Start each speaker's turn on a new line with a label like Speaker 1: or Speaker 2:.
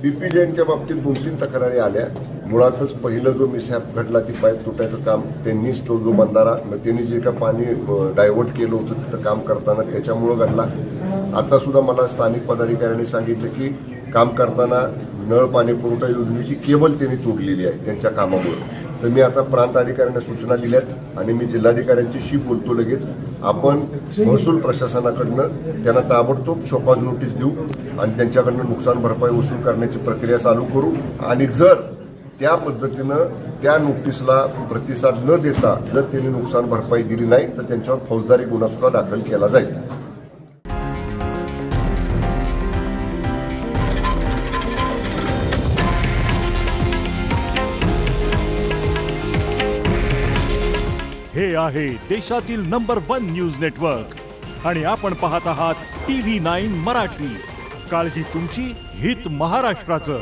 Speaker 1: BP जैनच्या बाबतीत 2-3 तक्रारी आल्या. मुळातच पहिलं जो मिसहॅप घडला ती पाईप तुटायचं काम त्यांनीच तो जो बंधारा त्यांनी जे का पाणी डायव्हर्ट केलं होतं तिथं काम करताना त्याच्यामुळं घडला. आता सुद्धा मला स्थानिक पदाधिकाऱ्यांनी सांगितलं की काम करताना नळ पाणी पुरवठा योजनेची केबल त्यांनी तोडलेली आहे त्यांच्या कामामुळे. तर मी आता प्रांत अधिकाऱ्यांना सूचना दिल्यात आणि मी जिल्हाधिकाऱ्यांच्याशी बोलतो लगेच. आपण महसूल प्रशासनाकडनं त्यांना ताबडतोब शोकॉज नोटीस देऊ आणि त्यांच्याकडनं नुकसान भरपाई वसूल करण्याची प्रक्रिया चालू करू. आणि जर त्या पद्धतीनं त्या नोटीसला प्रतिसाद न देता जर त्यांनी नुकसान भरपाई दिली नाही तर त्यांच्यावर फौजदारी गुन्हा सुद्धा दाखल केला जाईल.
Speaker 2: हे आहे देशातील नंबर 1 न्यूज नेटवर्क आणि आपण पाहत आहात TV9 मराठी. काळजी तुमची, हित महाराष्ट्राचं.